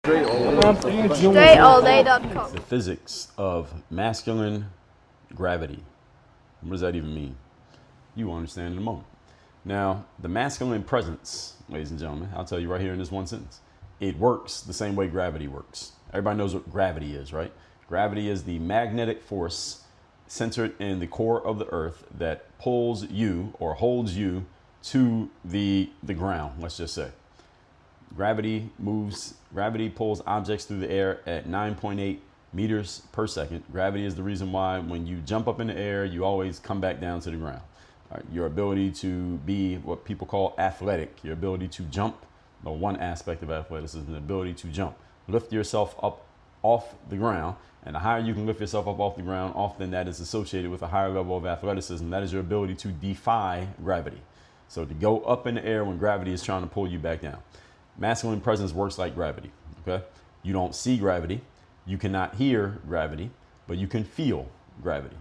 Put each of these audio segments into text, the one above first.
StraighTallDay.com. The physics of masculine gravity. What does that even mean? You will understand in a moment. Now, the masculine presence, ladies and gentlemen, I'll tell you right here in this one sentence. It works the same way gravity works. Everybody knows what gravity is, right? Gravity is the magnetic force centered in the core of the earth that pulls you or holds you to the ground, let's just say. Gravity pulls objects through the air at 9.8 meters per second. Gravity is the reason why when you jump up in the air, you always come back down to the ground. All right, your ability to be what people call athletic, your ability to jump, the one aspect of athleticism, the ability to jump, lift yourself up off the ground. And the higher you can lift yourself up off the ground, often that is associated with a higher level of athleticism. That is your ability to defy gravity. So to go up in the air when gravity is trying to pull you back down. Masculine presence works like gravity, okay? You don't see gravity. You cannot hear gravity, but you can feel gravity.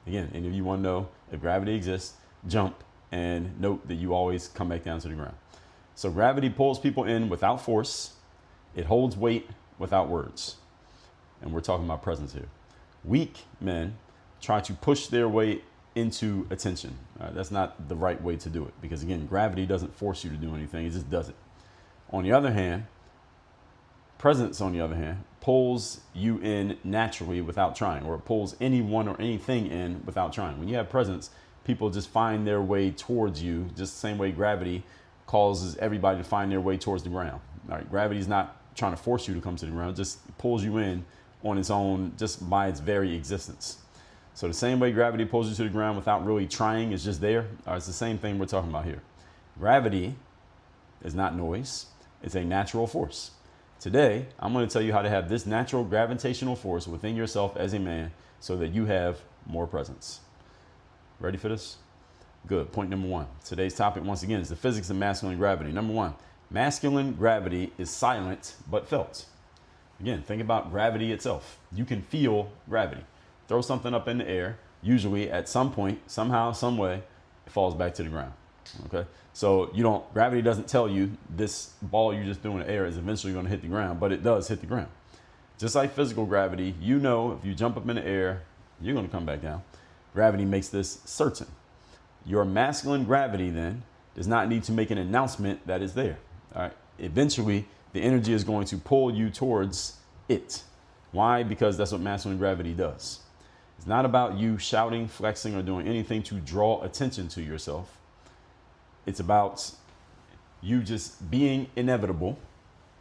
Again, any of you want to know if gravity exists, jump and note that you always come back down to the ground. So gravity pulls people in without force. It holds weight without words. And we're talking about presence here. Weak men try to push their way into attention. That's not the right way to do it because, again, gravity doesn't force you to do anything. It just does it. On the other hand, presence, on the other hand, pulls you in naturally without trying, or it pulls anyone or anything in without trying. When you have presence, people just find their way towards you, just the same way gravity causes everybody to find their way towards the ground. All right, gravity is not trying to force you to come to the ground, it just pulls you in on its own, just by its very existence. So the same way gravity pulls you to the ground without really trying, it's just there. It's the same thing we're talking about here. Gravity is not noise. It's a natural force. Today, I'm going to tell you how to have this natural gravitational force within yourself as a man so that you have more presence. Ready for this? Good. Point number one. Today's topic, once again, is the physics of masculine gravity. Number one, masculine gravity is silent but felt. Again, think about gravity itself. You can feel gravity. Throw something up in the air, usually at some point, somehow, some way, it falls back to the ground. Okay, so gravity doesn't tell you this ball you just threw in the air is eventually going to hit the ground, but it does hit the ground. Just like physical gravity, if you jump up in the air, you're going to come back down. Gravity makes this certain. Your masculine gravity then does not need to make an announcement that is there. All right, eventually the energy is going to pull you towards it. Why? Because that's what masculine gravity does. It's not about you shouting, flexing, or doing anything to draw attention to yourself. It's about you just being inevitable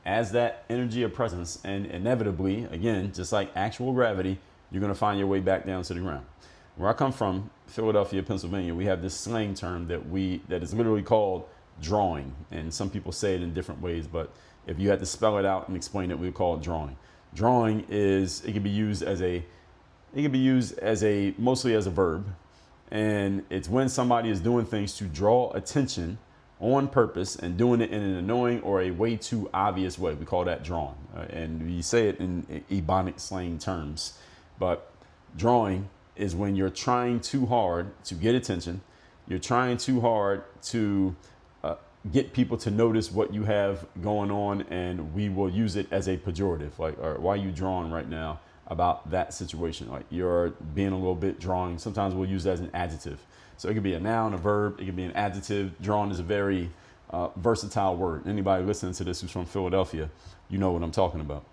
as that energy of presence. And inevitably, again, just like actual gravity, you're going to find your way back down to the ground. Where I come from, Philadelphia, Pennsylvania, we have this slang term that is literally called drawing. And some people say it in different ways, but if you had to spell it out and explain it, we would call it drawing. Drawing it can be used mostly as a verb. And it's when somebody is doing things to draw attention on purpose and doing it in an annoying or a way too obvious way. We call that drawing. And we say it in Ebonic slang terms. But drawing is when you're trying too hard to get attention. You're trying too hard to get people to notice what you have going on, and we will use it as a pejorative, like, or why are you drawing right now about that situation? Like, you're being a little bit drawing. Sometimes we'll use that as an adjective. So it could be a noun, a verb, it could be an adjective. Drawing is a very versatile word. Anybody listening to this who's from Philadelphia, you know what I'm talking about.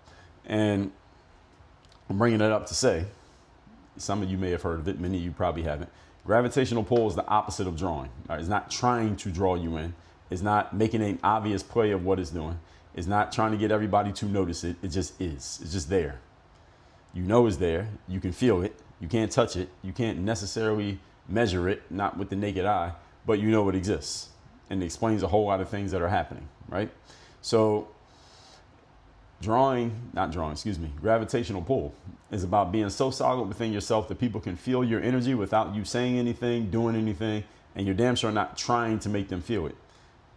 And I'm bringing it up to say, some of you may have heard of it, many of you probably haven't. Gravitational pull is the opposite of drawing. All right? It's not trying to draw you in. It's not making an obvious play of what it's doing. It's not trying to get everybody to notice it. It just is. It's just there. You know it's there. You can feel it. You can't touch it. You can't necessarily measure it, not with the naked eye, but you know it exists. And it explains a whole lot of things that are happening, right? So gravitational pull is about being so solid within yourself that people can feel your energy without you saying anything, doing anything, and you're damn sure not trying to make them feel it.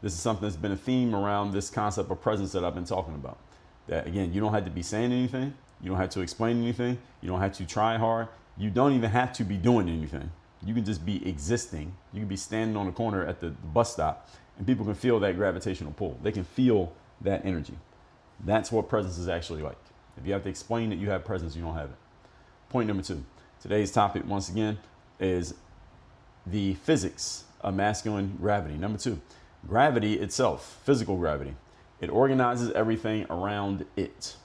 This is something that's been a theme around this concept of presence that I've been talking about. That, again, you don't have to be saying anything. You don't have to explain anything. You don't have to try hard. You don't even have to be doing anything. You can just be existing. You can be standing on the corner at the bus stop and people can feel that gravitational pull. They can feel that energy. That's what presence is actually like. If you have to explain that you have presence, you don't have it. Point number 2. Today's topic, once again, is the physics of masculine gravity. Number 2, gravity itself, physical gravity. It organizes everything around it.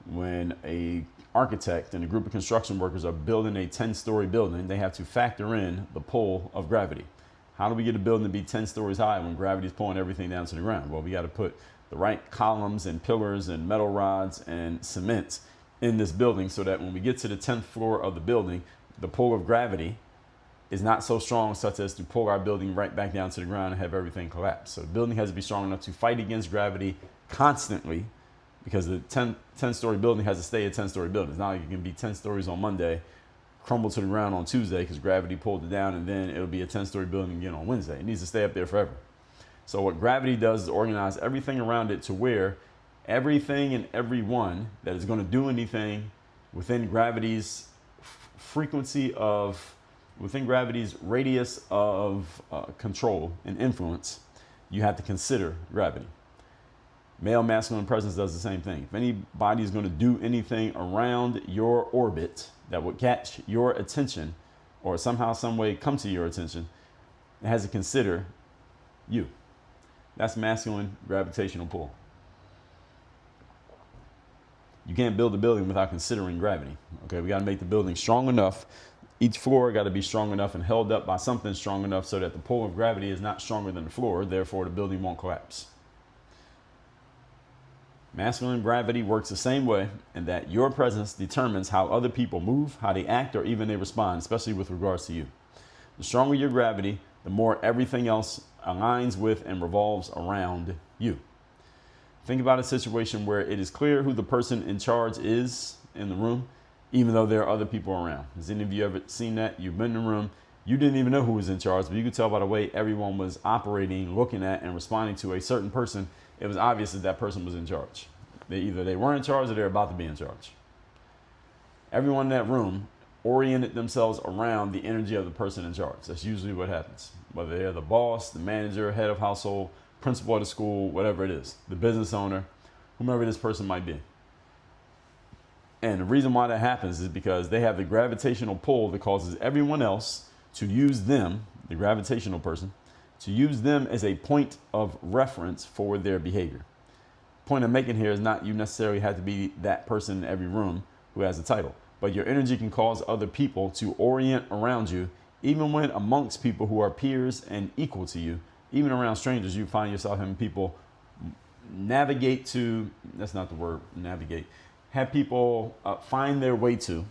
When a architect and a group of construction workers are building a 10-story building, they have to factor in the pull of gravity. How do we get a building to be 10 stories high when gravity is pulling everything down to the ground? Well, we got to put the right columns and pillars and metal rods and cement in this building so that when we get to the 10th floor of the building, the pull of gravity is not so strong such as to pull our building right back down to the ground and have everything collapse. So the building has to be strong enough to fight against gravity constantly, because the 10-story building has to stay a 10-story building. It's not like it can be 10 stories on Monday, crumble to the ground on Tuesday because gravity pulled it down, and then it'll be a 10-story building again on Wednesday. It needs to stay up there forever. So what gravity does is organize everything around it to where everything and everyone that is going to do anything within gravity's within gravity's radius of control and influence, you have to consider gravity. Male masculine presence does the same thing. If anybody is going to do anything around your orbit that would catch your attention or somehow, some way come to your attention, it has to consider you. That's masculine gravitational pull. You can't build a building without considering gravity. Okay, we got to make the building strong enough. Each floor got to be strong enough and held up by something strong enough so that the pull of gravity is not stronger than the floor. Therefore, the building won't collapse. Masculine gravity works the same way in that your presence determines how other people move, how they act, or even they respond, especially with regards to you. The stronger your gravity, the more everything else aligns with and revolves around you. Think about a situation where it is clear who the person in charge is in the room, even though there are other people around. Has any of you ever seen that? You've been in the room, you didn't even know who was in charge, but you could tell by the way everyone was operating, looking at, and responding to a certain person. It was obvious that that person was in charge. Either they weren't in charge or they're about to be in charge. Everyone in that room oriented themselves around the energy of the person in charge. That's usually what happens. Whether they're the boss, the manager, head of household, principal of the school, whatever it is, the business owner, whomever this person might be. And the reason why that happens is because they have the gravitational pull that causes everyone else to use them, the gravitational person, to use them as a point of reference for their behavior. Point I'm making here is not you necessarily have to be that person in every room who has a title, but your energy can cause other people to orient around you, even when amongst people who are peers and equal to you. Even around strangers, you find yourself having people navigate to, that's not the word, navigate, have people find their way to,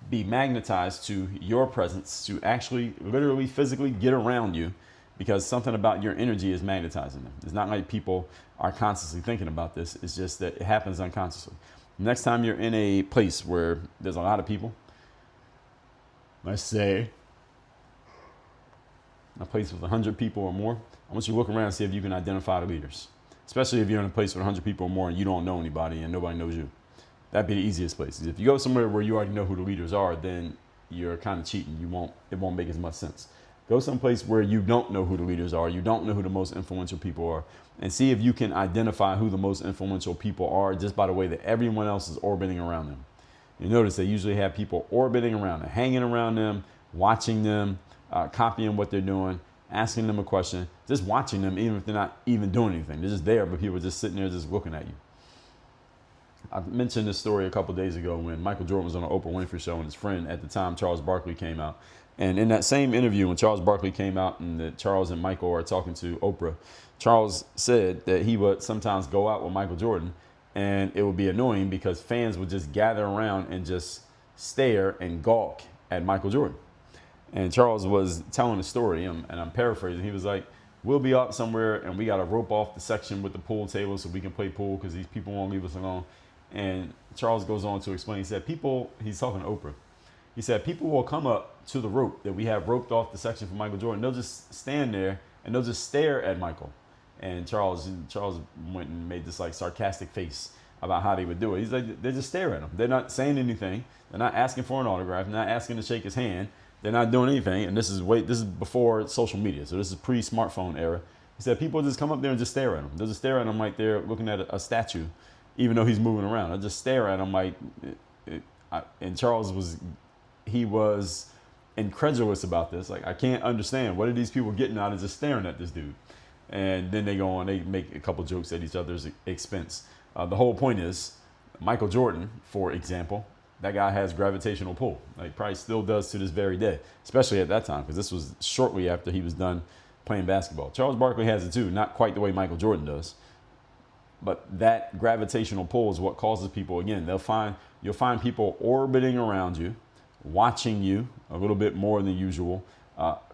be magnetized to your presence, to actually literally physically get around you, because something about your energy is magnetizing them. It's not like people are consciously thinking about this. It's just that it happens unconsciously. Next time you're in a place where there's a lot of people, let's say a place with 100 people or more, I want you to look around and see if you can identify the leaders, especially if you're in a place with 100 people or more and you don't know anybody and nobody knows you. That'd be the easiest place. If you go somewhere where you already know who the leaders are, then you're kind of cheating. It won't make as much sense. Go someplace where you don't know who the leaders are, you don't know who the most influential people are, and see if you can identify who the most influential people are just by the way that everyone else is orbiting around them. You notice they usually have people orbiting around them, hanging around them, watching them, copying what they're doing, asking them a question, just watching them even if they're not even doing anything. They're just there, but people are just sitting there just looking at you. I mentioned this story a couple of days ago when Michael Jordan was on the Oprah Winfrey Show and his friend at the time, Charles Barkley, came out. And in that same interview, when Charles Barkley came out and that Charles and Michael are talking to Oprah, Charles said that he would sometimes go out with Michael Jordan and it would be annoying because fans would just gather around and just stare and gawk at Michael Jordan. And Charles was telling a story, and I'm paraphrasing. He was like, we'll be out somewhere and we got to rope off the section with the pool table so we can play pool because these people won't leave us alone. And Charles goes on to explain, he said, he's talking to Oprah. He said, people will come up to the rope that we have roped off the section for Michael Jordan. They'll just stand there and they'll just stare at Michael. And Charles went and made this like sarcastic face about how they would do it. He's like, they just stare at him. They're not saying anything. They're not asking for an autograph. They're not asking to shake his hand. They're not doing anything. And this is before social media. So this is pre-smartphone era. He said people just come up there and just stare at him. They'll just stare at him like they're looking at a statue, even though he's moving around. They'll just stare at him like, and Charles was incredulous about this. Like, I can't understand. What are these people getting out of just staring at this dude? And then they go on, they make a couple jokes at each other's expense. The whole point is, Michael Jordan, for example, that guy has gravitational pull. Like, probably still does to this very day, especially at that time, because this was shortly after he was done playing basketball. Charles Barkley has it too, not quite the way Michael Jordan does. But that gravitational pull is what causes people, again, you'll find people orbiting around you, watching you a little bit more than usual,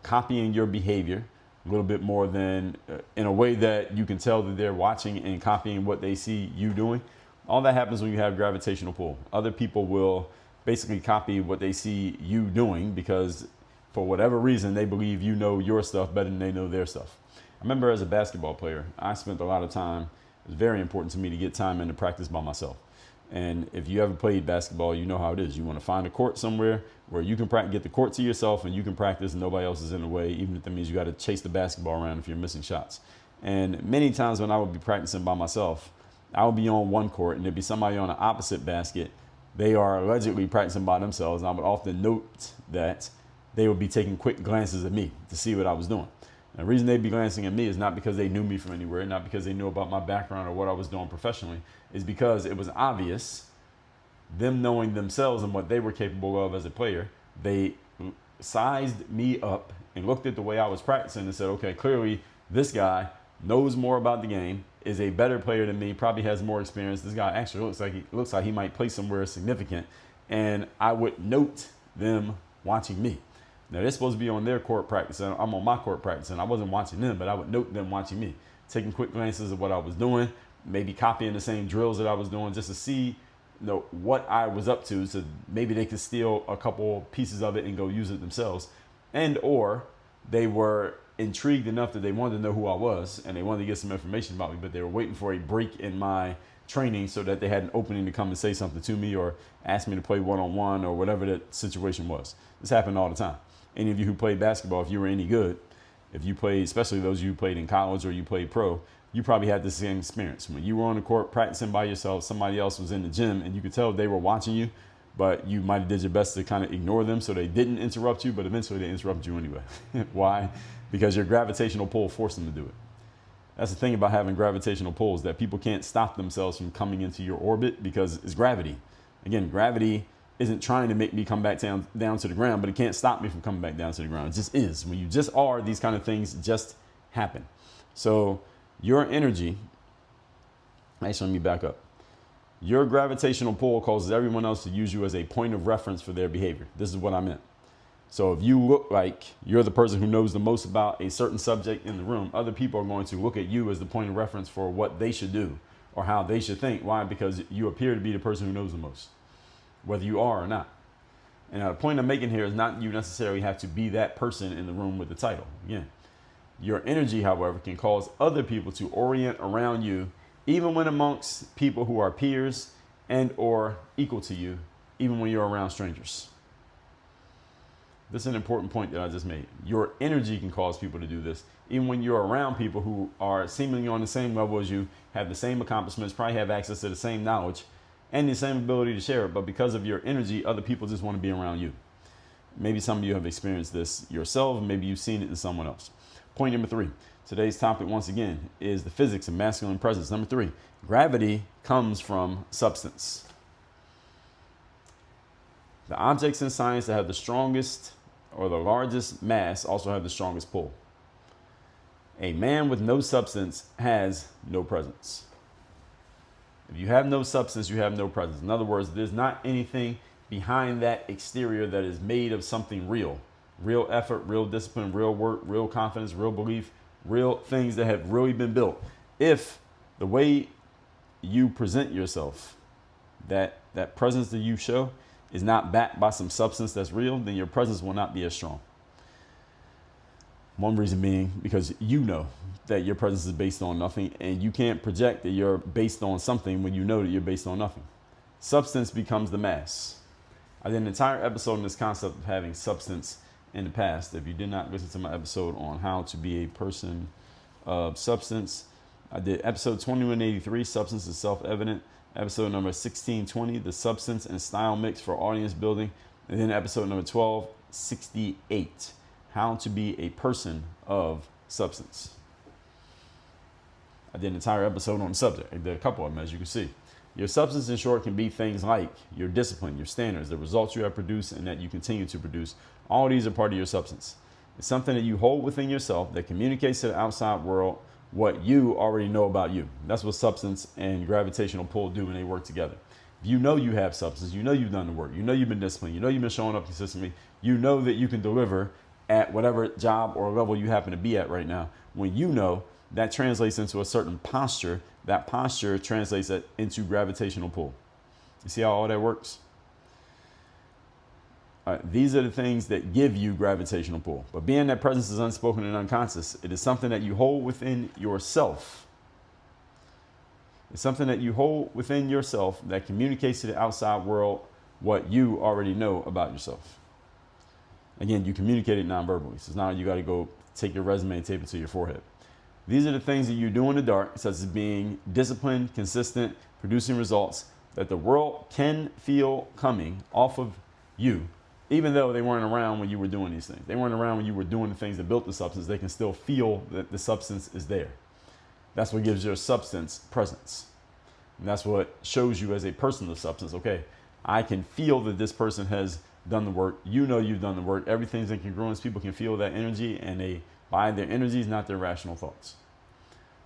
copying your behavior a little bit more than in a way that you can tell that they're watching and copying what they see you doing. All that happens when you have gravitational pull. Other people will basically copy what they see you doing because for whatever reason, they believe you know your stuff better than they know their stuff. I remember as a basketball player, I spent a lot of time. It was very important to me to get time in to practice by myself. And if you ever played basketball, you know how it is. You want to find a court somewhere where you can get the court to yourself and you can practice and nobody else is in the way, even if that means you got to chase the basketball around if you're missing shots. And many times when I would be practicing by myself, I would be on one court and there'd be somebody on the opposite basket. They are allegedly practicing by themselves. And I would often note that they would be taking quick glances at me to see what I was doing. And the reason they'd be glancing at me is not because they knew me from anywhere, not because they knew about my background or what I was doing professionally, is because it was obvious, them knowing themselves and what they were capable of as a player, they sized me up and looked at the way I was practicing and said, okay, clearly this guy knows more about the game, is a better player than me, probably has more experience. This guy actually looks like he might play somewhere significant. And I would note them watching me. Now, they're supposed to be on their court practicing. I'm on my court practicing. I wasn't watching them, but I would note them watching me, taking quick glances of what I was doing, maybe copying the same drills that I was doing just to see what I was up to, so maybe they could steal a couple pieces of it and go use it themselves. And or they were intrigued enough that they wanted to know who I was and they wanted to get some information about me, but they were waiting for a break in my training so that they had an opening to come and say something to me or ask me to play one-on-one or whatever that situation was. This happened all the time. Any of you who played basketball, if you were any good, if you played, especially those of you who played in college or you played pro, you probably had the same experience. When you were on the court practicing by yourself, somebody else was in the gym and you could tell they were watching you, but you might have did your best to kind of ignore them so they didn't interrupt you, but eventually they interrupted you anyway. Why? Because your gravitational pull forced them to do it. That's the thing about having gravitational pulls, that people can't stop themselves from coming into your orbit because it's gravity. Again, gravity isn't trying to make me come back down to the ground, but it can't stop me from coming back down to the ground. It just is. When you just are, these kind of things just happen. So your energy, actually, let me back up. Your gravitational pull causes everyone else to use you as a point of reference for their behavior. This is what I meant. So if you look like you're the person who knows the most about a certain subject in the room, other people are going to look at you as the point of reference for what they should do or how they should think. Why? Because you appear to be the person who knows the most, whether you are or not. And the point I'm making here is not you necessarily have to be that person in the room with the title. Again, your energy, however, can cause other people to orient around you, even when amongst people who are peers and or equal to you, even when you're around strangers. This is an important point that I just made. Your energy can cause people to do this, even when you're around people who are seemingly on the same level as you, have the same accomplishments, probably have access to the same knowledge and the same ability to share it. But because of your energy, other people just want to be around you. Maybe some of you have experienced this yourself. Maybe you've seen it in someone else. Point number 3. Today's topic, once again, is the physics of masculine presence. Number 3, gravity comes from substance. The objects in science that have the strongest or the largest mass also have the strongest pull. A man with no substance has no presence. If you have no substance, you have no presence. In other words, there's not anything behind that exterior that is made of something real. Real effort, real discipline, real work, real confidence, real belief, real things that have really been built. If the way you present yourself, that presence that you show, is not backed by some substance that's real, then your presence will not be as strong. One reason being because you know that your presence is based on nothing, and you can't project that you're based on something when you know that you're based on nothing. Substance becomes the mass. I did an entire episode on this concept of having substance in the past. If you did not listen to my episode on how to be a person of substance. I did episode 2183, substance is self-evident. Episode number 1620, the substance and style mix for audience building. And then episode number 1268, how to be a person of substance. I did an entire episode on the subject. I did a couple of them, as you can see. Your substance, in short, can be things like your discipline, your standards, the results you have produced and that you continue to produce. All these are part of your substance. It's something that you hold within yourself that communicates to the outside world what you already know about you. That's what substance and gravitational pull do when they work together. If you know you have substance, you know you've done the work, you know you've been disciplined, you know you've been showing up consistently, you know that you can deliver at whatever job or level you happen to be at right now. When you know, that translates into a certain posture. That posture translates into gravitational pull. You see how all that works? These are the things that give you gravitational pull. But being that presence is unspoken and unconscious, it is something that you hold within yourself. It's something that you hold within yourself that communicates to the outside world what you already know about yourself. Again, you communicate it non-verbally. So now you got to go take your resume and tape it to your forehead. These are the things that you do in the dark, such as being disciplined, consistent, producing results that the world can feel coming off of you, even though they weren't around when you were doing these things. They weren't around when you were doing the things that built the substance. They can still feel that the substance is there. That's what gives your substance presence. And that's what shows you as a person of substance. Okay, I can feel that this person has done the work. You know you've done the work. Everything's in congruence. People can feel that energy, and they buy their energies, not their rational thoughts.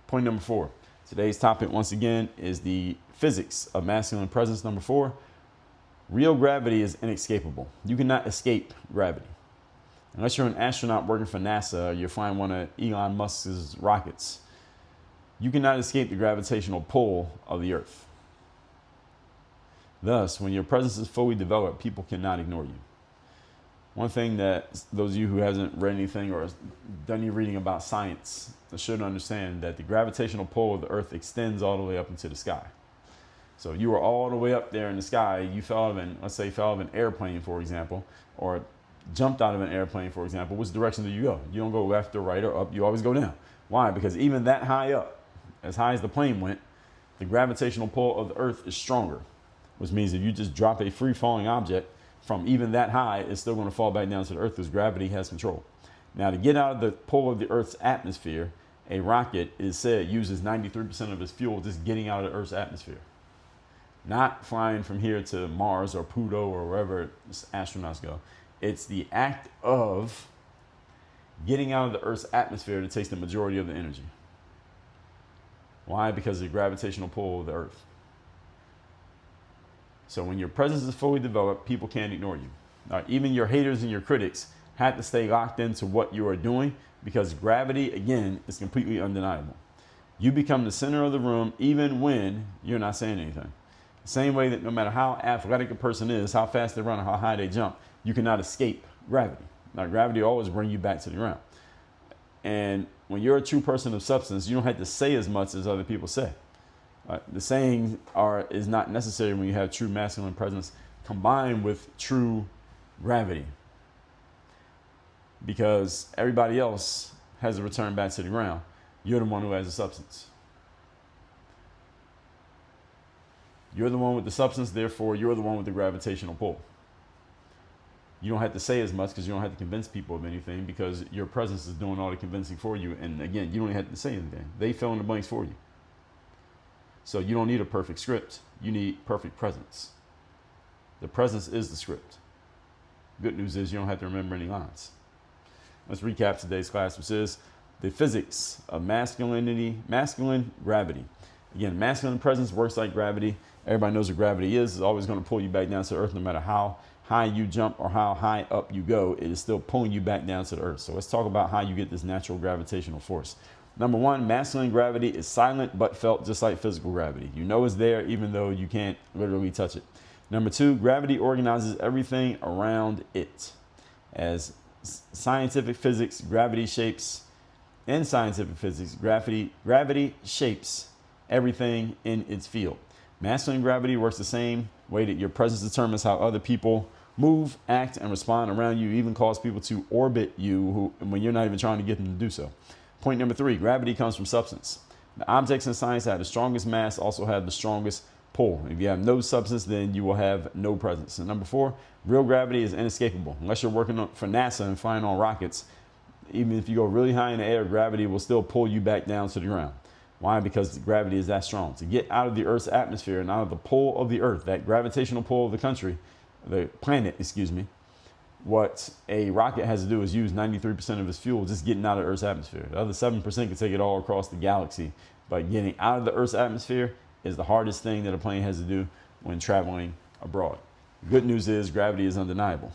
Point number 4. Today's topic, once again, is the physics of masculine presence. Number 4, real gravity is inescapable. You cannot escape gravity. Unless you're an astronaut working for NASA or you're flying one of Elon Musk's rockets, you cannot escape the gravitational pull of the earth. Thus, when your presence is fully developed, people cannot ignore you. One thing that those of you who hasn't read anything or done any reading about science should understand, that the gravitational pull of the earth extends all the way up into the sky. So you were all the way up there in the sky, you fell out of an airplane, for example, or jumped out of an airplane, for example. Which direction do you go? You don't go left or right or up, you always go down. Why? Because even that high up, as high as the plane went, the gravitational pull of the earth is stronger, which means if you just drop a free falling object from even that high, it's still going to fall back down to the earth because gravity has control. Now, to get out of the pull of the earth's atmosphere, a rocket is said uses 93% of its fuel just getting out of the earth's atmosphere. Not flying from here to Mars or Pluto or wherever astronauts go. It's the act of getting out of the earth's atmosphere that takes the majority of the energy. Why? Because of the gravitational pull of the earth. So when your presence is fully developed, people can't ignore you. Even your haters and your critics have to stay locked into what you are doing, because gravity, again, is completely undeniable. You become the center of the room even when you're not saying anything. The same way that no matter how athletic a person is, how fast they run, or how high they jump, you cannot escape gravity. Now, gravity will always bring you back to the ground. And when you're a true person of substance, you don't have to say as much as other people say. The saying is not necessary when you have true masculine presence combined with true gravity, because everybody else has to return back to the ground. You're the one who has the substance. You're the one with the substance, therefore you're the one with the gravitational pull. You don't have to say as much because you don't have to convince people of anything, because your presence is doing all the convincing for you. And again, you don't have to say anything. They fill in the blanks for you. So you don't need a perfect script. You need perfect presence. The presence is the script. Good news is you don't have to remember any lines. Let's recap today's class, which is the physics of masculine gravity. Again, masculine presence works like gravity. Everybody knows what gravity is. It's always going to pull you back down to the earth, no matter how high you jump or how high up you go. It is still pulling you back down to the earth. So let's talk about how you get this natural gravitational force. Number 1, masculine gravity is silent but felt just like physical gravity. You know it's there even though you can't literally touch it. Number 2, gravity organizes everything around it. As scientific physics, gravity shapes everything in its field. Masculine gravity works the same way that your presence determines how other people move, act, and respond around you, even cause people to orbit you when you're not even trying to get them to do so. Point number 3, gravity comes from substance. The objects in science that have the strongest mass also have the strongest pull. If you have no substance, then you will have no presence. And number 4, real gravity is inescapable. Unless you're working for NASA and flying on rockets, even if you go really high in the air, gravity will still pull you back down to the ground. Why? Because gravity is that strong. To get out of the Earth's atmosphere and out of the pull of the Earth, that gravitational pull of the planet, what a rocket has to do is use 93% of its fuel just getting out of Earth's atmosphere. The other 7% can take it all across the galaxy. But getting out of the Earth's atmosphere is the hardest thing that a plane has to do when traveling abroad. The good news is gravity is undeniable.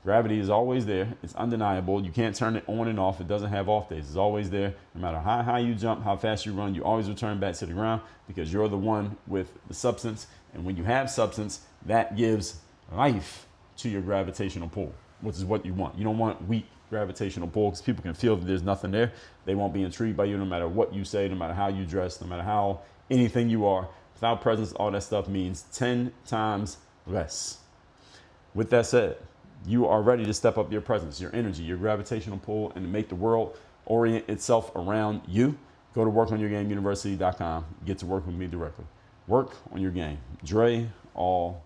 Gravity is always there. It's undeniable. You can't turn it on and off. It doesn't have off days. It's always there. No matter how high you jump, how fast you run, you always return back to the ground because you're the one with the substance. And when you have substance, that gives life to your gravitational pull, which is what you want. You don't want weak gravitational pull because people can feel that there's nothing there. They won't be intrigued by you no matter what you say, no matter how you dress, no matter how anything you are. Without presence, all that stuff means 10 times less. With that said, you are ready to step up your presence, your energy, your gravitational pull, and to make the world orient itself around you. Go to workonyourgameuniversity.com. Get to work with me directly. Work on your game. Dre all